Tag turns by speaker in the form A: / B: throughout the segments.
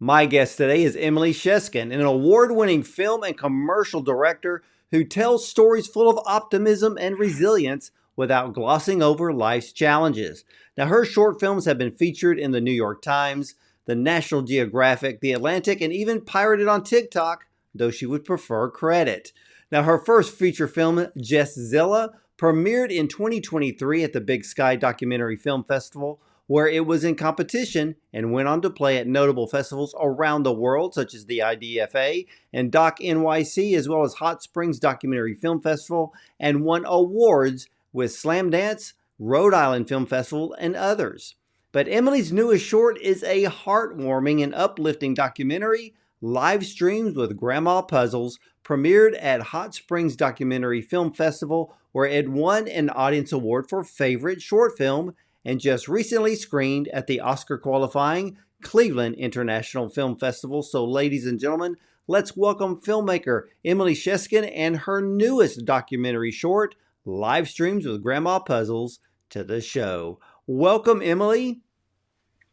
A: My guest today is Emily Sheskin, an award-winning film and commercial director who tells stories full of optimism and resilience without glossing over life's challenges. Now, her short films have been featured in the New York Times, the National Geographic, the Atlantic, and even pirated on TikTok, though she would prefer credit. Now, her first feature film, JESSZILLA, premiered in 2023 at the Big Sky Documentary Film Festival, where it was in competition and went on to play at notable festivals around the world, such as the IDFA and Doc NYC, as well as Hot Springs Documentary Film Festival, and won awards with Slamdance, Rhode Island Film Festival, and others. But Emily's newest short is a heartwarming and uplifting documentary, Live Streams with Grandma Puzzles, premiered at Hot Springs Documentary Film Festival, where it won an audience award for favorite short film, and just recently screened at the Oscar-qualifying Cleveland International Film Festival. So, ladies and gentlemen, let's welcome filmmaker Emily Sheskin and her newest documentary short, Live Streams with Grandma Puzzles, to the show. Welcome, Emily.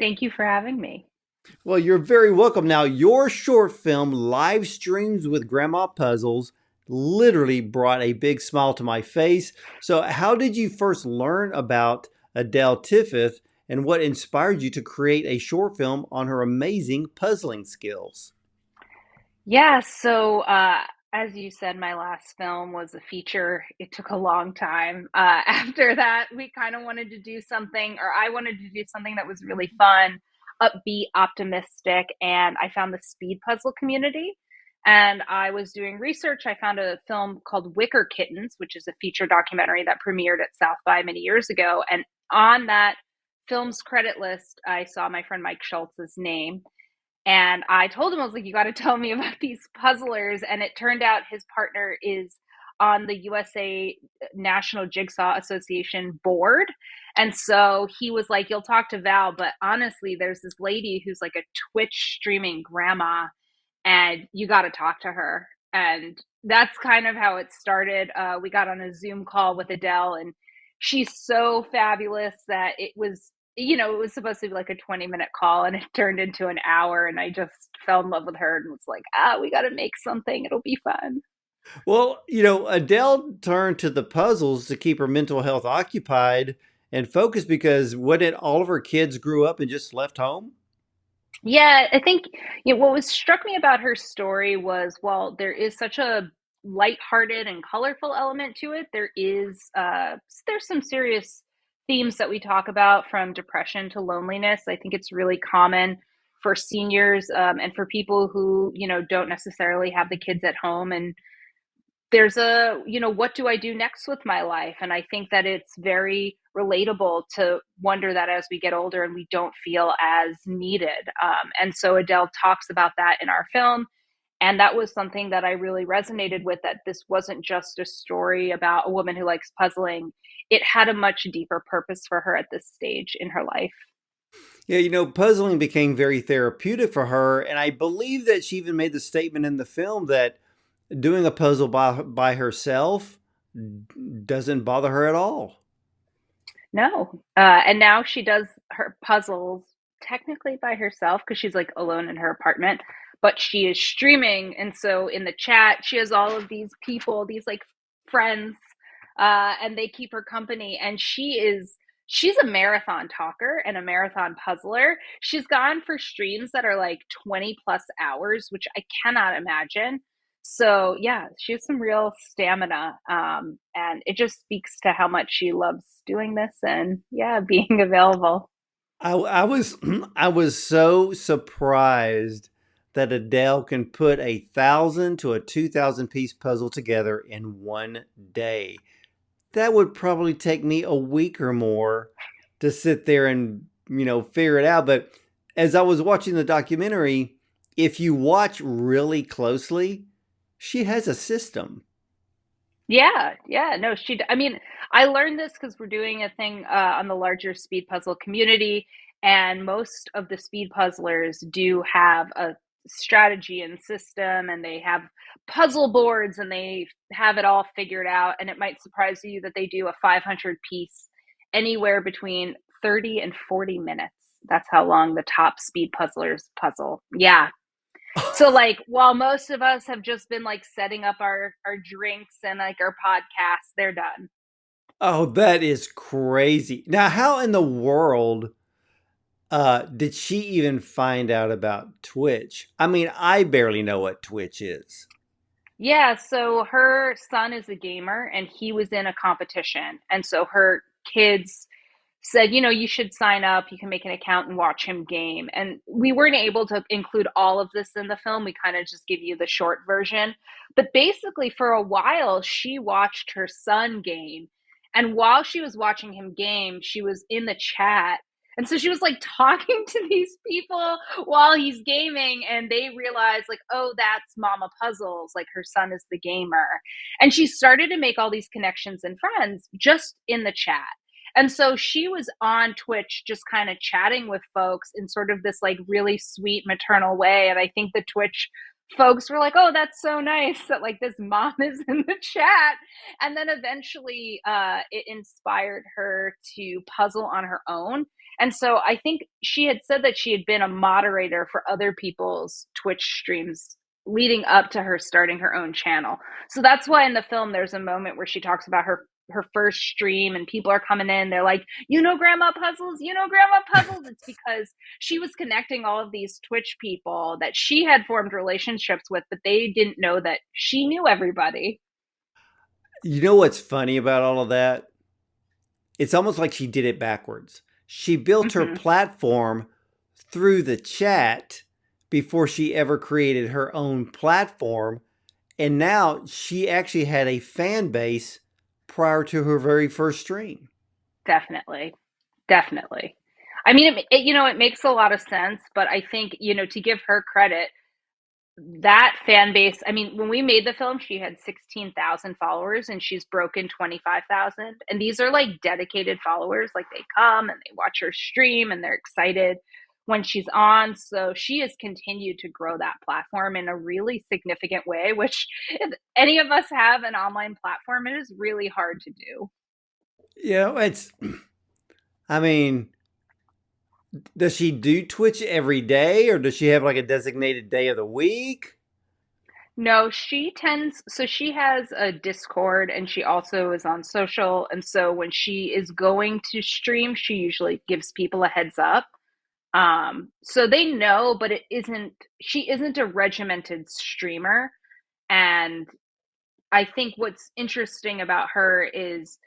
B: Thank you for having me.
A: Well, you're very welcome. Now, your short film, Live Streams with Grandma Puzzles, literally brought a big smile to my face. So, how did you first learn about Adele Tiffith, and what inspired you to create a short film on her amazing puzzling skills?
B: Yeah, so as you said, my last film was a feature. It took a long time. After that, we kind of wanted to do something, or I wanted to do something that was really fun, upbeat, optimistic, and I found the speed puzzle community. And I was doing research. I found a film called Wicker Kittens, which is a feature documentary that premiered at South by many years ago. And on that film's credit list, I saw my friend Mike Schultz's name. And I told him, I was like, you got to tell me about these puzzlers. And it turned out his partner is on the USA National Jigsaw Association board. And so he was like, you'll talk to Val, but honestly, there's this lady who's like a Twitch streaming grandma, and you got to talk to her. And that's kind of how it started. We got on a Zoom call with Adele, and she's so fabulous that it was supposed to be like a 20-minute call, and it turned into an hour. And I just fell in love with her and was like, we got to make something. It'll be fun.
A: Well, Adele turned to the puzzles to keep her mental health occupied and focused because what did all of her kids grew up and just left home?
B: Yeah, I think what was struck me about her story was, while there is such a lighthearted and colorful element to it, there's some serious themes that we talk about, from depression to loneliness. I think it's really common for seniors, and for people who don't necessarily have the kids at home, and there's what do I do next with my life? And I think that it's very relatable to wonder that as we get older and we don't feel as needed. And so Adele talks about that in our film. And that was something that I really resonated with, that this wasn't just a story about a woman who likes puzzling. It had a much deeper purpose for her at this stage in her life.
A: Yeah, puzzling became very therapeutic for her. And I believe that she even made the statement in the film that doing a puzzle by herself doesn't bother her at all.
B: No. And now she does her puzzles technically by herself because she's like alone in her apartment, but she is streaming. And so in the chat, she has all of these people, these like friends, and they keep her company. And she's a marathon talker and a marathon puzzler. She's gone for streams that are like 20 plus hours, which I cannot imagine. So yeah, she has some real stamina, and it just speaks to how much she loves doing this, and yeah, being available.
A: I was I was so surprised that Adele can put 1,000 to a 2,000 piece puzzle together in one day. That would probably take me a week or more to sit there and figure it out. But as I was watching the documentary, if you watch really closely, she has a system.
B: Yeah, yeah, no, I mean, I learned this because we're doing a thing on the larger speed puzzle community, and most of the speed puzzlers do have a strategy and system, and they have puzzle boards, and they have it all figured out. And it might surprise you that they do a 500 piece anywhere between 30 and 40 minutes. That's how long the top speed puzzlers puzzle. Yeah. So like while most of us have just been like setting up our drinks and like our podcasts, they're done.
A: Oh, that is crazy. Now, how in the world did she even find out about Twitch? I mean, I barely know what Twitch is.
B: Yeah, so her son is a gamer and he was in a competition. And so her kids said, you should sign up. You can make an account and watch him game. And we weren't able to include all of this in the film. We kind of just give you the short version. But basically, for a while, she watched her son game. And while she was watching him game, she was in the chat. And so she was like talking to these people while he's gaming, and they realized, like, oh, that's Mama Puzzles. Like, her son is the gamer. And she started to make all these connections and friends just in the chat. And so she was on Twitch just kind of chatting with folks in sort of this like really sweet maternal way. And I think the Twitch folks were like, oh, that's so nice that like this mom is in the chat. And then eventually it inspired her to puzzle on her own. And so I think she had said that she had been a moderator for other people's Twitch streams leading up to her starting her own channel. So that's why in the film there's a moment where she talks about her first stream and people are coming in, they're like, Grandma Puzzles, Grandma Puzzles. It's because she was connecting all of these Twitch people that she had formed relationships with, but they didn't know that she knew everybody.
A: You know what's funny about all of that? It's almost like she did it backwards. She built her
B: Mm-hmm.
A: platform through the chat before she ever created her own platform. And now she actually had a fan base prior to her very first stream.
B: Definitely. Definitely. I mean, it makes a lot of sense, but I think, to give her credit, that fan base, I mean, when we made the film, she had 16,000 followers and she's broken 25,000. And these are like dedicated followers. Like they come and they watch her stream and they're excited when she's on. So she has continued to grow that platform in a really significant way, which if any of us have an online platform, it is really hard to do.
A: I mean, does she do Twitch every day or does she have like a designated day of the week?
B: No, so she has a Discord and she also is on social. And so when she is going to stream, she usually gives people a heads up. So they know, but she isn't a regimented streamer. And I think what's interesting about her is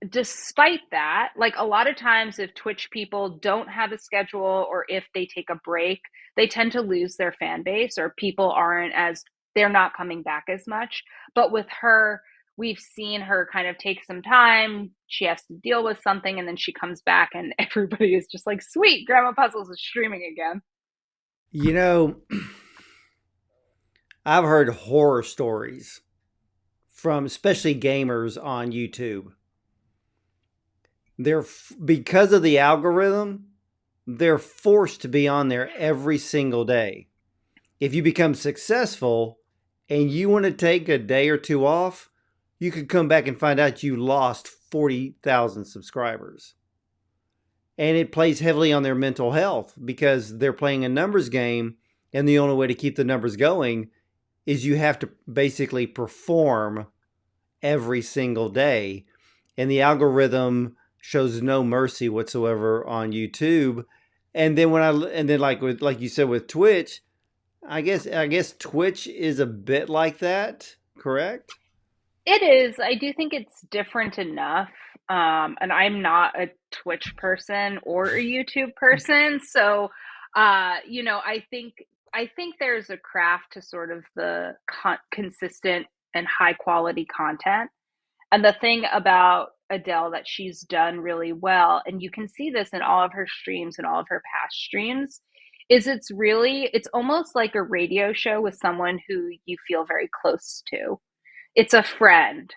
B: despite that, like a lot of times if Twitch people don't have a schedule or if they take a break, they tend to lose their fan base or people aren't as they're not coming back as much. But with her, we've seen her kind of take some time. She has to deal with something and then she comes back and everybody is just like, sweet, Grandma Puzzles is streaming again.
A: You know, I've heard horror stories from especially gamers on YouTube. Because of the algorithm, they're forced to be on there every single day. If you become successful and you want to take a day or two off, you could come back and find out you lost 40,000 subscribers. And it plays heavily on their mental health because they're playing a numbers game, and the only way to keep the numbers going is you have to basically perform every single day. And the algorithm shows no mercy whatsoever on YouTube. And then like you said with Twitch, I guess Twitch is a bit like that, correct?
B: It is. I do think it's different enough. And I'm not a Twitch person or a YouTube person, so I think there's a craft to sort of the consistent and high quality content. And the thing about Adele that she's done really well, and you can see this in all of her streams and all of her past streams, is it's almost like a radio show with someone who you feel very close to. It's a friend.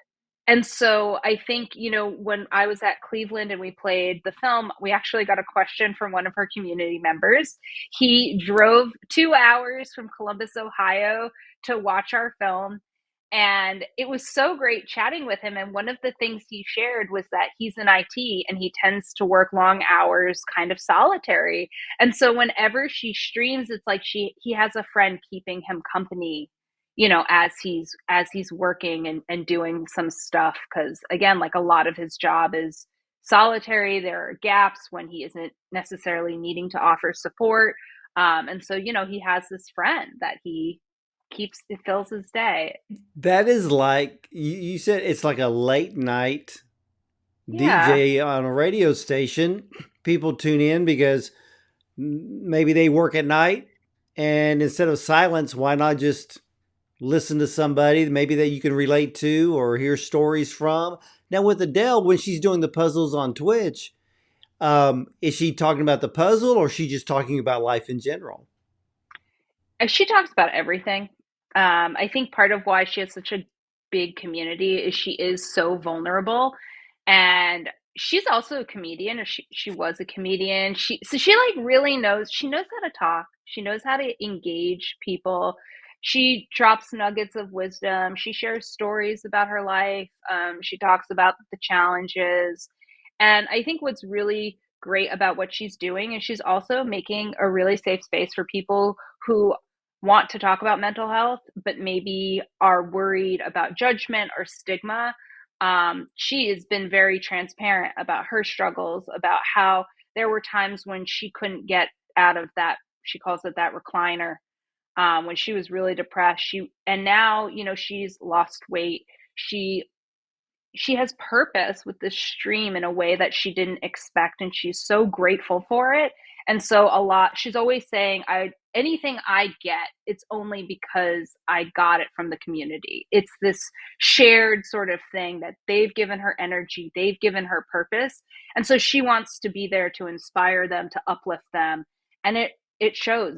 B: And so I think, when I was at Cleveland and we played the film, we actually got a question from one of her community members. He drove 2 hours from Columbus, Ohio to watch our film. And it was so great chatting with him. And one of the things he shared was that he's in IT and he tends to work long hours, kind of solitary. And so whenever she streams, it's like he has a friend keeping him company, as he's working and doing some stuff. Because again, like a lot of his job is solitary. There are gaps when he isn't necessarily needing to offer support. And so, he has this friend that he keeps it fills his day.
A: That is like you said, it's like a late night
B: Yeah.
A: DJ on a radio station. People tune in because maybe they work at night, and instead of silence, why not just listen to somebody maybe that you can relate to or hear stories from? Now with Adele, when she's doing the puzzles on Twitch, is she talking about the puzzle, or is she just talking about life in general?
B: She talks about everything. I think part of why she has such a big community is she is so vulnerable, and she's also a comedian, or she was a comedian. She like really knows. She knows how to talk. She knows how to engage people. She drops nuggets of wisdom. She shares stories about her life. She talks about the challenges, and I think what's really great about what she's doing is she's also making a really safe space for people who want to talk about mental health, but maybe are worried about judgment or stigma. She has been very transparent about her struggles, about how there were times when she couldn't get out of that, she calls it that recliner, when she was really depressed. And now, she's lost weight. She she has purpose with this stream in a way that she didn't expect, and she's so grateful for it. And so a lot she's always saying, I anything I get, it's only because I got it from the community. It's this shared sort of thing that they've given her energy, they've given her purpose, and so she wants to be there to inspire them, to uplift them. And it shows.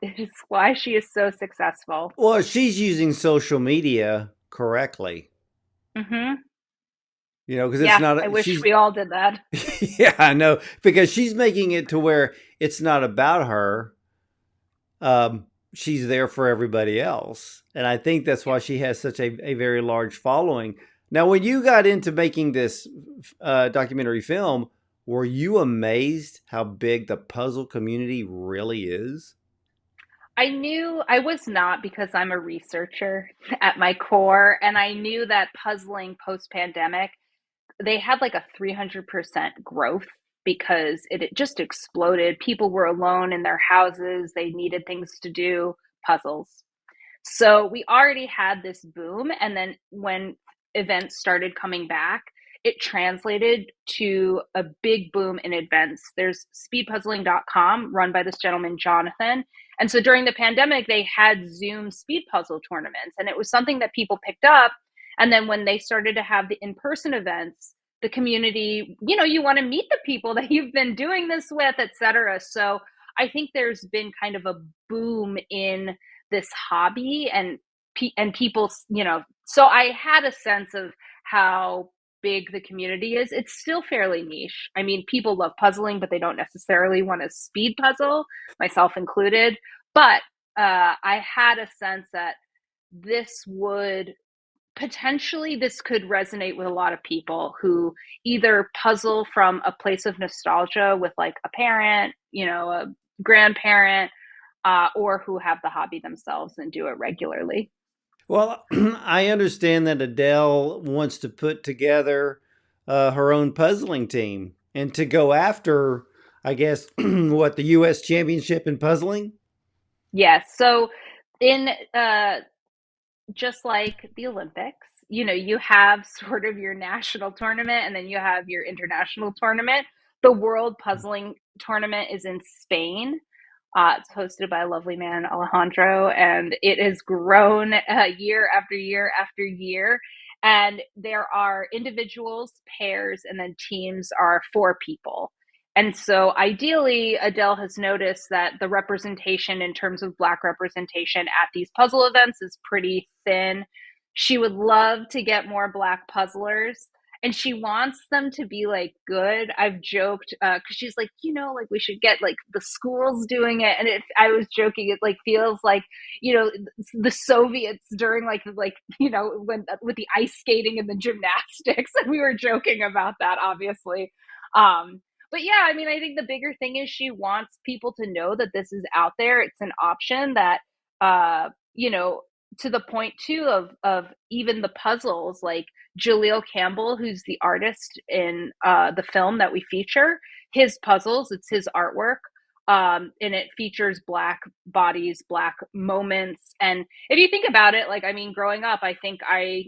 B: It's why she is so successful.
A: Well, she's using social media correctly,
B: Mhm.
A: because it's
B: Yeah,
A: not
B: I wish
A: she's
B: we all did that.
A: yeah, I know, because she's making it to where it's not about her. She's there for everybody else. And I think that's why she has such a very large following. Now, when you got into making this documentary film, were you amazed how big the puzzle community really is?
B: I knew I was not, because I'm a researcher at my core, and I knew that puzzling post pandemic, they had like a 300% growth because it just exploded. People were alone in their houses, they needed things to do, puzzles. So we already had this boom. And then when events started coming back, it translated to a big boom in events. There's speedpuzzling.com run by this gentleman, Jonathan. And so during the pandemic, they had Zoom speed puzzle tournaments, and it was something that people picked up. And then when they started to have the in person events, the community, you want to meet the people that you've been doing this with, et cetera. So I think there's been kind of a boom in this hobby, and people, so I had a sense of how big the community is. It's still fairly niche. I mean, people love puzzling, but they don't necessarily want to speed puzzle, myself included. But I had a sense that this would this could resonate with a lot of people who either puzzle from a place of nostalgia with like a parent, a grandparent, or who have the hobby themselves and do it regularly.
A: Well, I understand that Adele wants to put together her own puzzling team and to go after, I guess, what, the U.S. championship in puzzling?
B: Yes. So, in just like the Olympics, you have sort of your national tournament and then you have your international tournament. The World Puzzling Tournament is in Spain. It's hosted by a lovely man, Alejandro, and it has grown year after year after year. And there are individuals, pairs, and then teams are four people. And so ideally, Adele has noticed that the representation in terms of Black representation at these puzzle events is pretty thin. She would love to get more Black puzzlers. and she wants them to be like good. I've joked because she's like, like we should get like the schools doing it, and I was joking, it like feels like the Soviets during like when with the ice skating and the gymnastics, and we were joking about that, obviously. But yeah, I mean, I think the bigger thing is she wants people to know that this is out there. It's an option that, uh, you know, to the point too of even the puzzles, like Jaleel Campbell, who's the artist in the film that we feature, his puzzles, it's his artwork. And it features Black bodies, Black moments. And if you think about it, like, I mean, growing up, I think I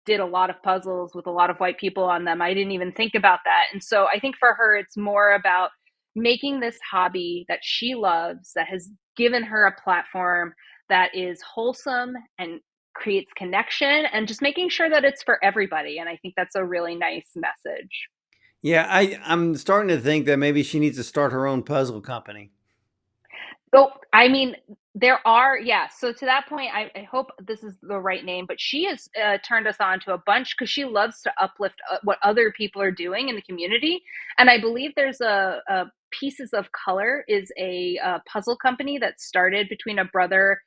B: did a lot of puzzles with a lot of white people on them. I didn't even think about that. And so I think for her, it's more about making this hobby that she loves, that has given her a platform that is wholesome and creates connection, and just making sure that it's for everybody. And I think that's a really nice message.
A: Yeah, I'm starting to think that maybe she needs to start her own puzzle company.
B: Oh, I mean, there are, yeah. So to that point, I hope this is the right name, but she has turned us on to a bunch because she loves to uplift what other people are doing in the community. And I believe there's a Pieces of Color is a puzzle company that started between a brother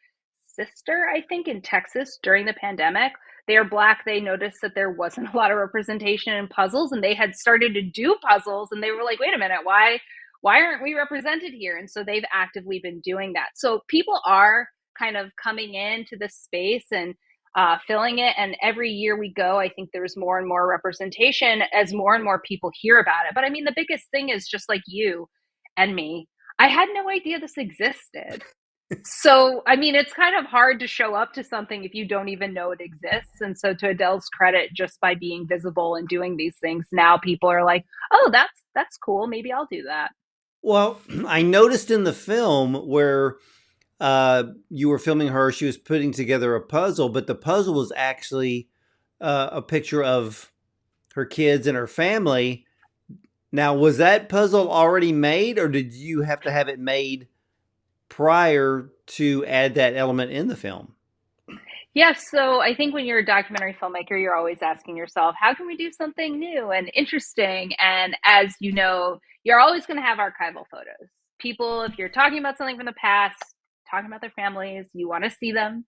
B: sister, I think, in Texas during the pandemic. They are Black. They noticed that there wasn't a lot of representation in puzzles, and they had started to do puzzles, and they were like, wait a minute, why aren't we represented here? And so they've actively been doing that. So people are kind of coming into this space and filling it. And every year we go, I think there's more and more representation as more and more people hear about it. But I mean, the biggest thing is just like you and me, I had no idea this existed. So, I mean, it's kind of hard to show up to something if you don't even know it exists. And so, to Adele's credit, just by being visible and doing these things, now people are like, "Oh, that's cool. Maybe I'll do that."
A: Well, I noticed in the film where you were filming her, she was putting together a puzzle, but the puzzle was actually a picture of her kids and her family. Now, was that puzzle already made, or did you have to have it made prior to add that element in the film?
B: Yes, so I think when you're a documentary filmmaker, you're always asking yourself, how can we do something new and interesting? And as you know, you're always going to have archival photos. People, if you're talking about something from the past, talking about their families, you want to see them.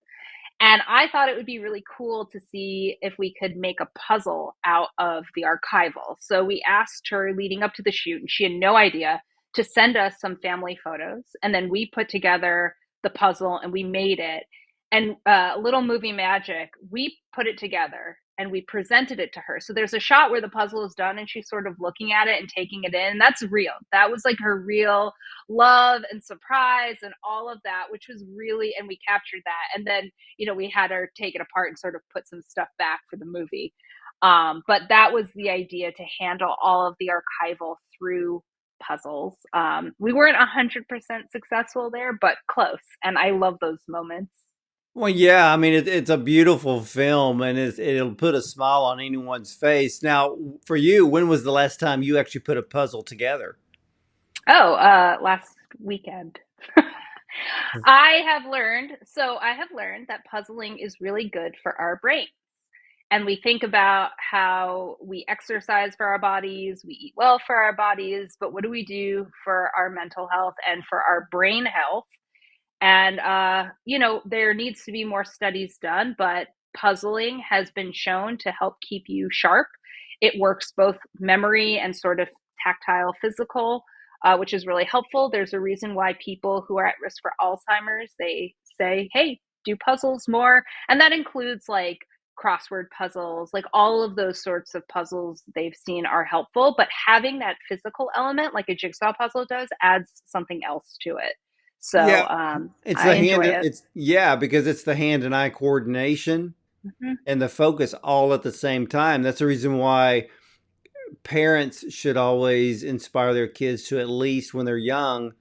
B: And I thought it would be really cool to see if we could make a puzzle out of the archival. So we asked her leading up to the shoot, and she had no idea, to send us some family photos. And then we put together the puzzle and we made it. And Little Movie Magic, we put it together and we presented it to her. So there's a shot where the puzzle is done and she's sort of looking at it and taking it in. That's real. That was like her real love and surprise and all of that, which was really, and we captured that. And then, we had her take it apart and sort of put some stuff back for the movie. But that was the idea, to handle all of the archival through puzzles. We weren't 100% successful there, but close. And I love those moments.
A: Well, yeah, I mean, it's a beautiful film, and it'll put a smile on anyone's face. Now, for you, when was the last time you actually put a puzzle together?
B: Oh, last weekend. I have learned that puzzling is really good for our brain. And we think about how we exercise for our bodies, we eat well for our bodies, but what do we do for our mental health and for our brain health? And, there needs to be more studies done, but puzzling has been shown to help keep you sharp. It works both memory and sort of tactile physical, which is really helpful. There's a reason why people who are at risk for Alzheimer's, they say, hey, do puzzles more. And that includes like crossword puzzles, like all of those sorts of puzzles they've seen are helpful. But having that physical element, like a jigsaw puzzle does, adds something else to it. So
A: Yeah, it's
B: I
A: the hand.
B: enjoy it.
A: It's yeah, because it's the hand and eye coordination
B: Hmm.
A: and the focus all at the same time. That's the reason why parents should always inspire their kids to, at least when they're young,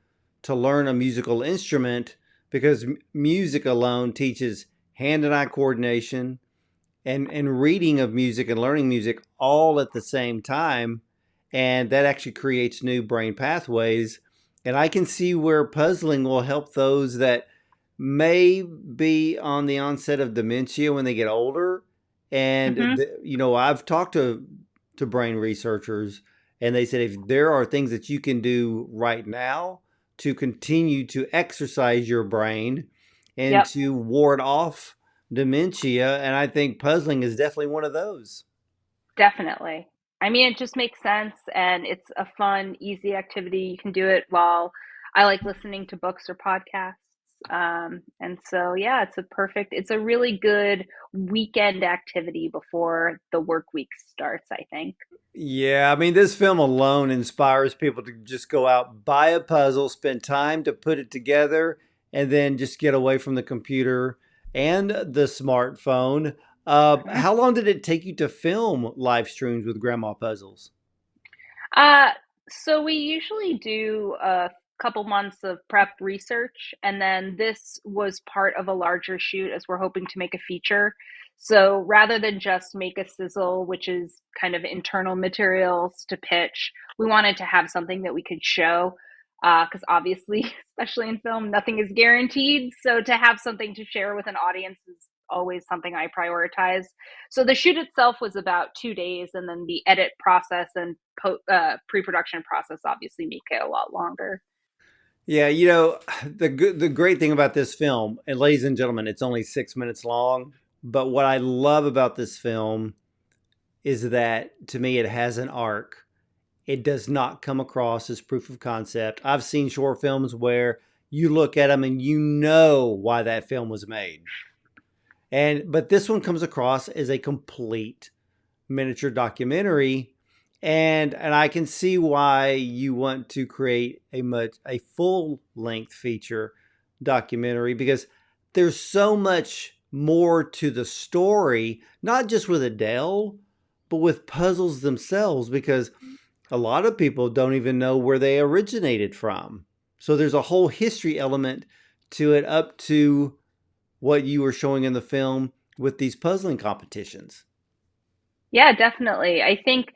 A: to learn a musical instrument, because music alone teaches hand and eye coordination and reading of music and learning music all at the same time. And that actually creates new brain pathways. And I can see where puzzling will help those that may be on the onset of dementia when they get older. And,
B: Hmm.
A: I've talked to to brain researchers. And they said if there are things that you can do right now to continue to exercise your brain and
B: Yep.
A: to ward off dementia, and I think puzzling is definitely one of those.
B: Definitely. I mean, it just makes sense and it's a fun, easy activity. You can do it while I like listening to books or podcasts. And so, yeah, it's a really good weekend activity before the work week starts, I think.
A: Yeah, I mean, this film alone inspires people to just go out, buy a puzzle, spend time to put it together, and then just get away from the computer and the smartphone.
B: Mhm.
A: How long did it take you to film live streams with Grandma Puzzles?
B: Uh, so we usually do a couple months of prep research, and then this was part of a larger shoot as we're hoping to make a feature. So rather than just make a sizzle, which is kind of internal materials to pitch, we wanted to have something that we could show. Because obviously, especially in film, nothing is guaranteed. So to have something to share with an audience is always something I prioritize. So the shoot itself was about 2 days, and then the edit process and pre-production process obviously make it a lot longer.
A: Yeah, the great thing about this film, and ladies and gentlemen, it's only 6 minutes long. But what I love about this film is that to me, it has an arc. It does not come across as proof of concept. I've seen short films where you look at them and you know why that film was made. But this one comes across as a complete miniature documentary, and I can see why you want to create a full length feature documentary, because there's so much more to the story, not just with Adele, but with puzzles themselves, because a lot of people don't even know where they originated from. So there's a whole history element to it, up to what you were showing in the film with these puzzling competitions.
B: Yeah, definitely. I think,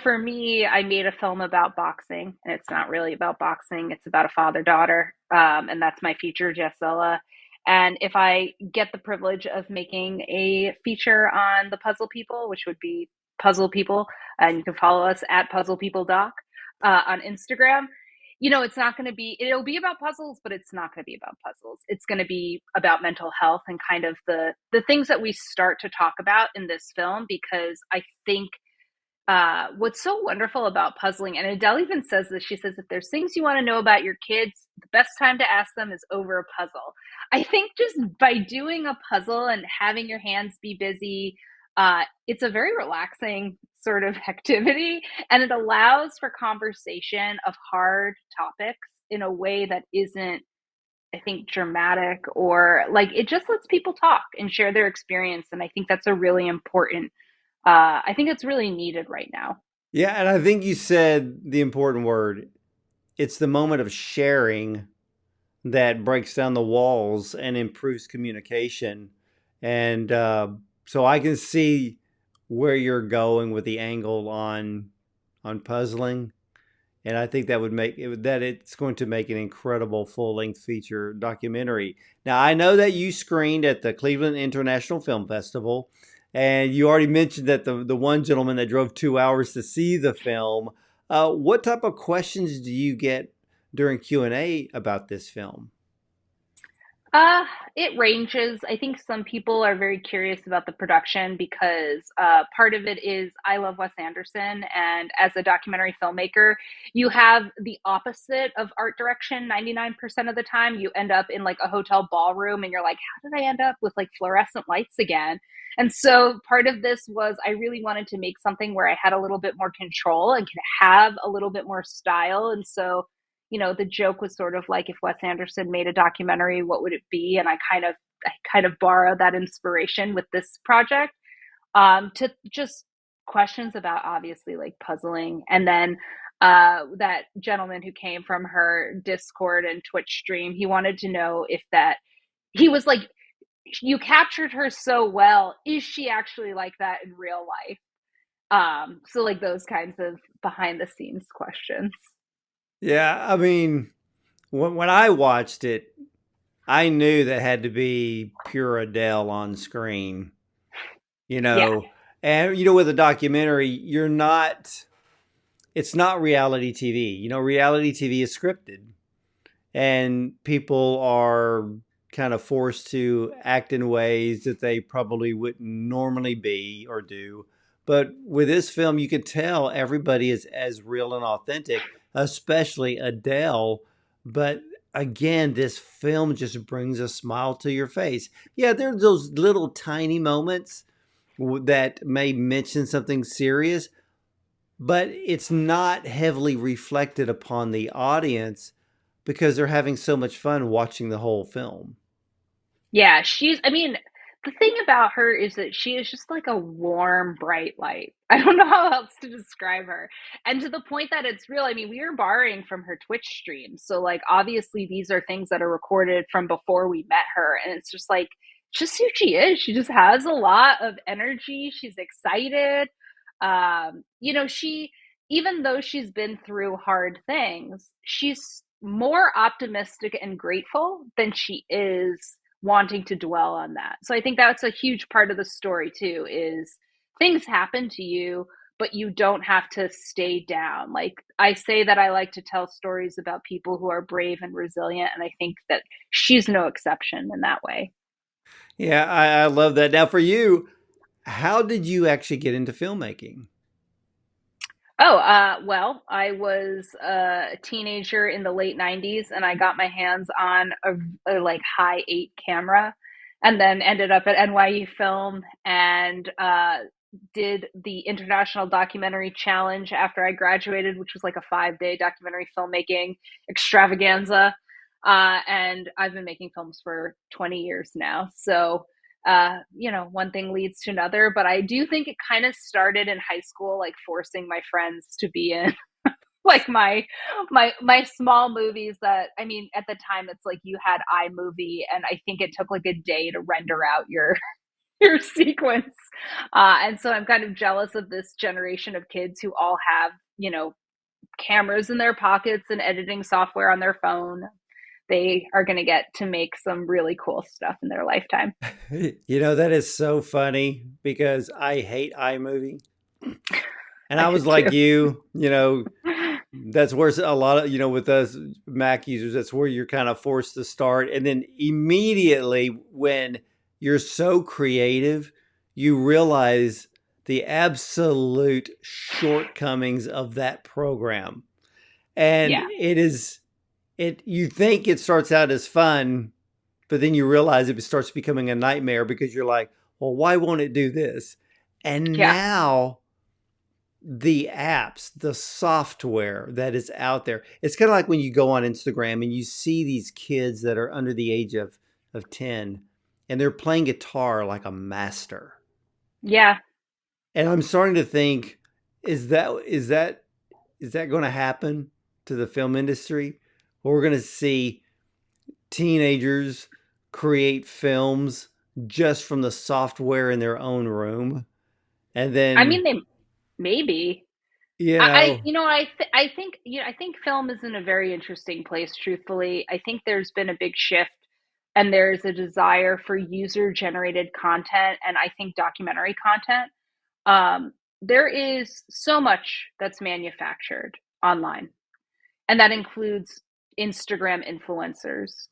B: for me, I made a film about boxing, and it's not really about boxing. It's about a father-daughter, and that's my feature, JESSZILLA. And if I get the privilege of making a feature on the Puzzle People, which would be Puzzle People, and you can follow us at Puzzle People Doc on Instagram. It's not going to be, it'll be about puzzles, but it's not going to be about puzzles. It's going to be about mental health and kind of the things that we start to talk about in this film, because I think what's so wonderful about puzzling, and Adele even says this, she says, if there's things you want to know about your kids, the best time to ask them is over a puzzle. I think just by doing a puzzle and having your hands be busy, it's a very relaxing sort of activity, and it allows for conversation of hard topics in a way that isn't, I think, dramatic, or like, it just lets people talk and share their experience. And I think that's a really important, I think it's really needed right now.
A: Yeah, and I think you said the important word. It's the moment of sharing that breaks down the walls and improves communication. And so I can see where you're going with the angle on puzzling, and I think that would make it, that it's going to make an incredible full length feature documentary. Now, I know that you screened at the Cleveland International Film Festival, and you already mentioned that the one gentleman that drove 2 hours to see the film. What type of questions do you get during Q&A about this film?
B: Uh, it ranges. I think some people are very curious about the production because part of it is I love Wes Anderson, and as a documentary filmmaker, you have the opposite of art direction 99% of the time. You end up in like a hotel ballroom and you're like, how did I end up with like fluorescent lights again? And so part of this was I really wanted to make something where I had a little bit more control and could have a little bit more style. And so the joke was sort of like, if Wes Anderson made a documentary, what would it be? And I kind of borrowed that inspiration with this project, to just questions about obviously like puzzling. And then that gentleman who came from her Discord and Twitch stream, he wanted to know if that he was like, you captured her so well. Is she actually like that in real life? So like those kinds of behind the scenes questions.
A: Yeah, I mean, when I watched it, I knew that had to be pure Adele on screen, you
B: Yeah.
A: know. And you know, with a documentary, it's not reality TV. You know, reality TV is scripted, and people are kind of forced to act in ways that they probably wouldn't normally be or do. But with this film, you could tell everybody is as real and authentic, especially Adele. But again, this film just brings a smile to your face. Yeah, there's those little tiny moments that may mention something serious, but it's not heavily reflected upon the audience because they're having so much fun watching the whole film.
B: Yeah, I mean, the thing about her is that she is just like a warm, bright light. I don't know how else to describe her. And to the point that it's real, I mean, we are borrowing from her Twitch streams. So, like, obviously, these are things that are recorded from before we met her. And it's just like, just who she is. She just has a lot of energy. She's excited. Even though she's been through hard things, she's more optimistic and grateful than she is wanting to dwell on that. So I think that's a huge part of the story too, is things happen to you, but you don't have to stay down. Like, I say that I like to tell stories about people who are brave and resilient, and I think that she's no exception in that way.
A: Yeah, I love that. Now, for you, how did you actually get into filmmaking?
B: Oh, well, I was a teenager in the late 90s and I got my hands on a like high 8 camera and then ended up at NYU Film and did the International Documentary Challenge after I graduated, which was like a 5-day documentary filmmaking extravaganza. And I've been making films for 20 years now. So one thing leads to another. But I do think it kind of started in high school, like forcing my friends to be in like my small movies that, I mean, at the time it's like you had iMovie and I think it took like a day to render out your your sequence. And so I'm kind of jealous of this generation of kids who all have, cameras in their pockets and editing software on their phone. They are going to get to make some really cool stuff in their lifetime.
A: You know, that is so funny because I hate iMovie. And
B: I
A: I
B: do
A: was like
B: too.
A: you know, that's where a lot of, with us Mac users, that's where you're kind of forced to start. And then immediately when you're so creative, you realize the absolute shortcomings of that program. And
B: Yeah.
A: you think it starts out as fun, but then you realize it starts becoming a nightmare because you're like, well, why won't it do this? And
B: Yeah.
A: now the apps, the software that is out there. It's kind of like when you go on Instagram and you see these kids that are under the age of 10 and they're playing guitar like a master.
B: Yeah.
A: And I'm starting to think, is that going to happen to the film industry? We're going to see teenagers create films just from the software in their own room. And
B: I mean,
A: then,
B: they maybe.
A: you
B: I
A: know,
B: you know, I think I think film is in a very interesting place, truthfully. I think there's been a big shift and there's a desire for user generated content and I think documentary content. There is so much that's manufactured online, and that includes Instagram influencers.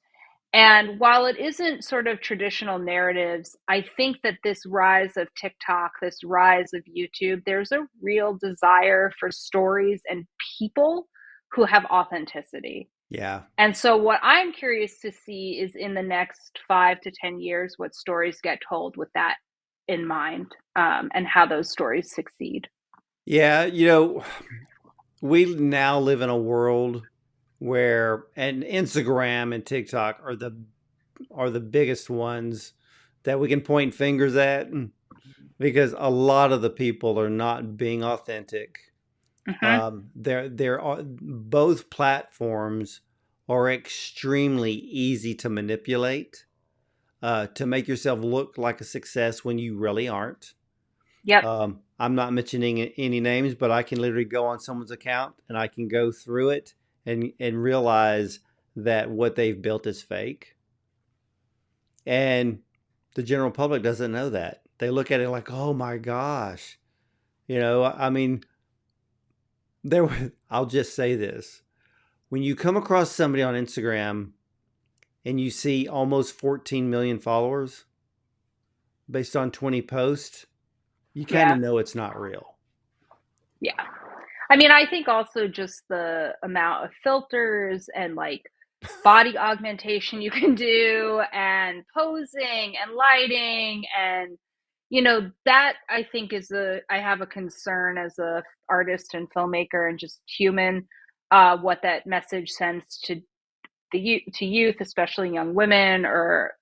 B: And while it isn't sort of traditional narratives, I think that this rise of TikTok, this rise of YouTube, there's a real desire for stories and people who have authenticity.
A: yeah.
B: And so, what I'm curious to see is in the next 5 to 10 years, what stories get told with that in mind, and how those stories succeed.
A: Yeah, we now live in a world where and Instagram and TikTok are the biggest ones that we can point fingers at because a lot of the people are not being authentic.
B: Hmm.
A: There are both platforms are extremely easy to manipulate to make yourself look like a success when you really aren't.
B: Yep.
A: I'm not mentioning any names, but I can literally go on someone's account and I can go through it and realize that what they've built is fake. And the general public doesn't know that. They look at it like, oh my gosh. You know, I mean, I'll just say this. When you come across somebody on Instagram and you see almost 14 million followers based on 20 posts, you kind of
B: Yeah.
A: know it's not real.
B: Yeah. I mean, I think also just the amount of filters and like body augmentation you can do and posing and lighting and that I think is I have a concern as a artist and filmmaker and just human, what that message sends to youth, especially young women or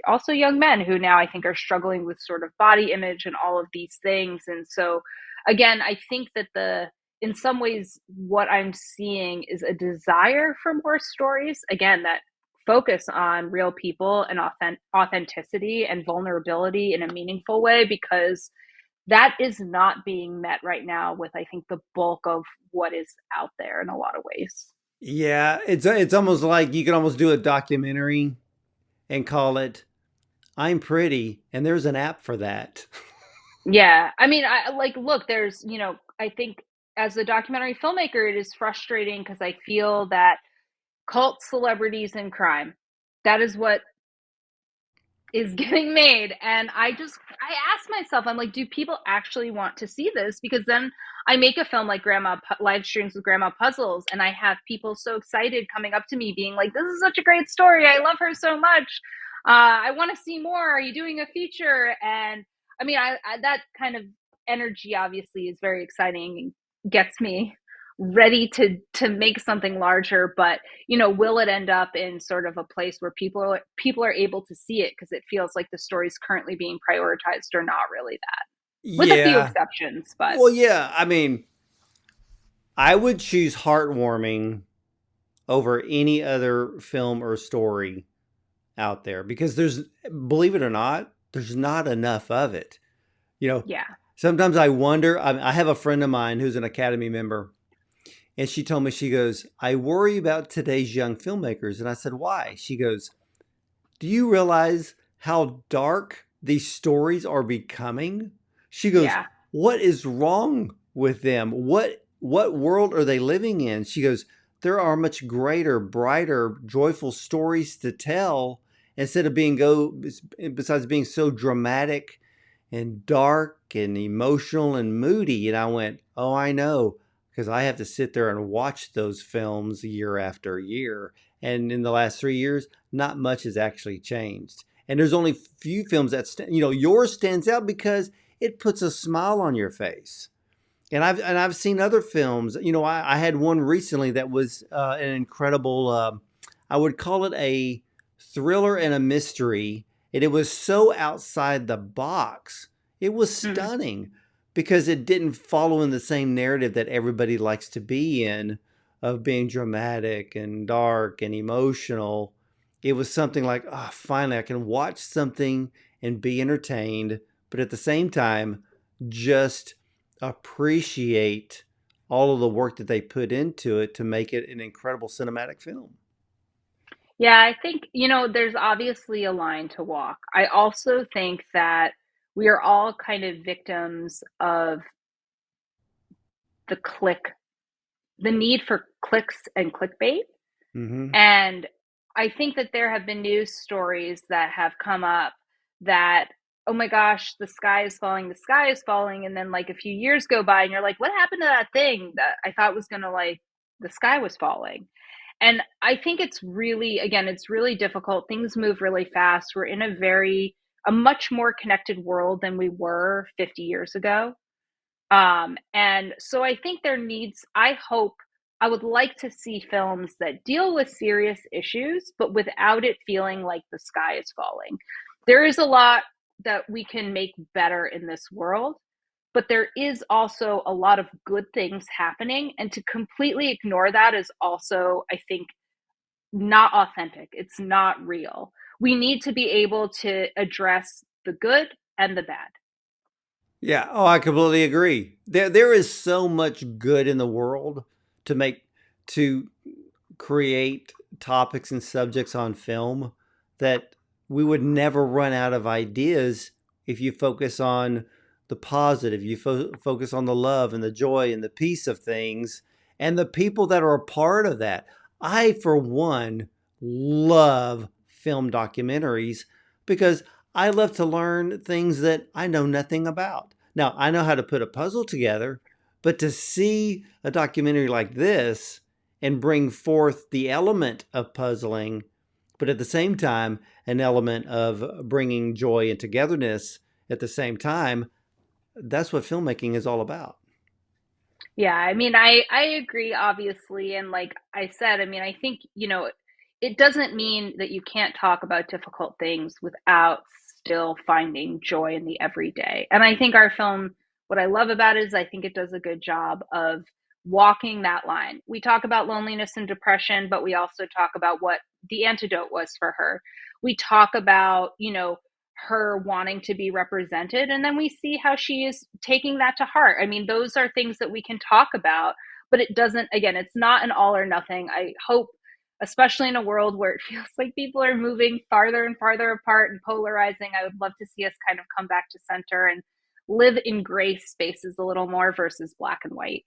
B: also young men who now I think are struggling with sort of body image and all of these things. And so, again, I think that in some ways, what I'm seeing is a desire for more stories, again, that focus on real people and authenticity and vulnerability in a meaningful way, because that is not being met right now with, I think, the bulk of what is out there in a lot of ways.
A: Yeah, it's almost like you can almost do a documentary and call it "I'm Pretty," and there's an app for that.
B: Yeah. I mean, I like, look, I think as a documentary filmmaker, it is frustrating because I feel that cult celebrities and crime, that is what is getting made. And I ask myself, I'm like, do people actually want to see this? Because then I make a film like Live Streams with Grandma Puzzles, and I have people so excited coming up to me being like, this is such a great story. I love her so much. I want to see more. Are you doing a feature? And I mean, that kind of energy obviously is very exciting and gets me ready to make something larger, but will it end up in sort of a place where people are able to see it because it feels like the story's currently being prioritized or not really that, with a few
A: Yeah.
B: exceptions, but
A: Well, yeah. I mean, I would choose Heartwarming over any other film or story out there because believe it or not, there's not enough of it. You know,
B: yeah.
A: sometimes I wonder. I have a friend of mine who's an Academy member, and she told me, she goes, I worry about today's young filmmakers. And I said, why? She goes, do you realize how dark these stories are becoming? She goes,
B: Yeah.
A: what is wrong with them? What world are they living in? She goes, there are much greater, brighter, joyful stories to tell instead of besides being so dramatic and dark and emotional and moody. And I went, oh, I know, because I have to sit there and watch those films year after year. And in the last 3 years, not much has actually changed. And there's only few films that, yours stands out because it puts a smile on your face. And I've seen other films. I had one recently that was an incredible. I would call it a thriller and a mystery, and it was so outside the box. It was
B: Mm-hmm.
A: stunning because it didn't follow in the same narrative that everybody likes to be in, of being dramatic and dark and emotional. It was something like, oh, finally, I can watch something and be entertained, but at the same time, just appreciate all of the work that they put into it to make it an incredible cinematic film.
B: Yeah, I think, there's obviously a line to walk. I also think that we are all kind of victims of the the need for clicks and clickbait.
A: Hmm.
B: And I think that there have been news stories that have come up that, oh my gosh, the sky is falling. And then like a few years go by and you're like, what happened to that thing that I thought was going to like, the sky was falling? And I think it's really difficult. Things move really fast. We're in a much more connected world than we were 50 years ago. And so I think I would like to see films that deal with serious issues, but without it feeling like the sky is falling. There is a lot that we can make better in this world, but there is also a lot of good things happening. And to completely ignore that is also, I think, not authentic. It's not real. We need to be able to address the good and the bad.
A: Yeah. Oh, I completely agree. There is so much good in the world to to create topics and subjects on film that we would never run out of ideas if you focus on the positive, you focus on the love and the joy and the peace of things and the people that are a part of that. I, for one, love film documentaries because I love to learn things that I know nothing about. Now, I know how to put a puzzle together, but to see a documentary like this and bring forth the element of puzzling, but at the same time, an element of bringing joy and togetherness at the same time, that's what filmmaking is all about.
B: Yeah, I mean, I agree, obviously, and like I said, I mean, I think, it doesn't mean that you can't talk about difficult things without still finding joy in the everyday. And I think our film, what I love about it is I think it does a good job of walking that line. We talk about loneliness and depression, but we also talk about what the antidote was for her. We talk about, her wanting to be represented, and then we see how she is taking that to heart. I mean, those are things that we can talk about, but it doesn't, again, it's not an all or nothing. I hope, especially in a world where it feels like people are moving farther and farther apart and polarizing, I would love to see us kind of come back to center and live in gray spaces a little more versus black and white.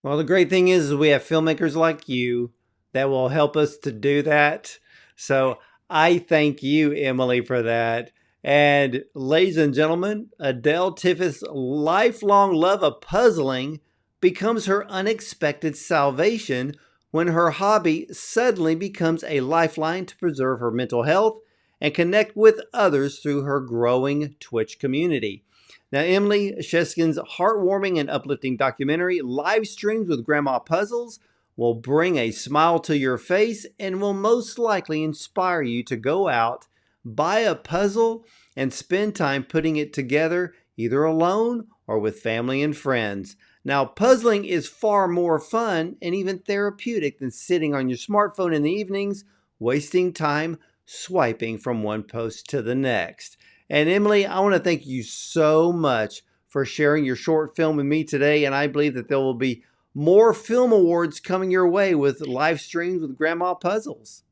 A: Well, the great thing is we have filmmakers like you that will help us to do that. So I thank you, Emily, for that. And ladies and gentlemen, Adele Tiffith's lifelong love of puzzling becomes her unexpected salvation when her hobby suddenly becomes a lifeline to preserve her mental health and connect with others through her growing Twitch community. Now, Emily Sheskin's heartwarming and uplifting documentary, Live Streams with Grandma Puzzles, will bring a smile to your face and will most likely inspire you to go out, buy a puzzle, and spend time putting it together, either alone or with family and friends. Now, puzzling is far more fun and even therapeutic than sitting on your smartphone in the evenings, wasting time swiping from one post to the next. And Emily, I want to thank you so much for sharing your short film with me today. And I believe that there will be more film awards coming your way with Live Streams with Grandma Puzzles.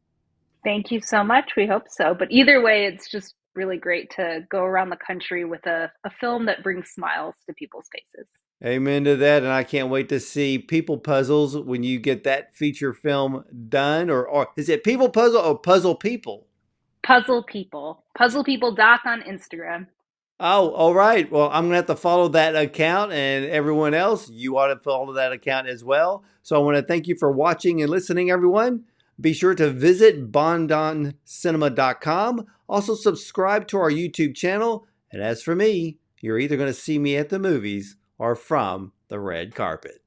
B: Thank you so much. We hope so. But either way, it's just really great to go around the country with a film that brings smiles to people's faces.
A: Amen to that. And I can't wait to see People Puzzles when you get that feature film done. Or is it People Puzzle or Puzzle People?
B: Puzzle People. Puzzle People Doc on Instagram.
A: Oh, all right. Well, I'm going to have to follow that account, and everyone else, you ought to follow that account as well. So I want to thank you for watching and listening, everyone. Be sure to visit bondoncinema.com. Also subscribe to our YouTube channel. And as for me, you're either going to see me at the movies or from the red carpet.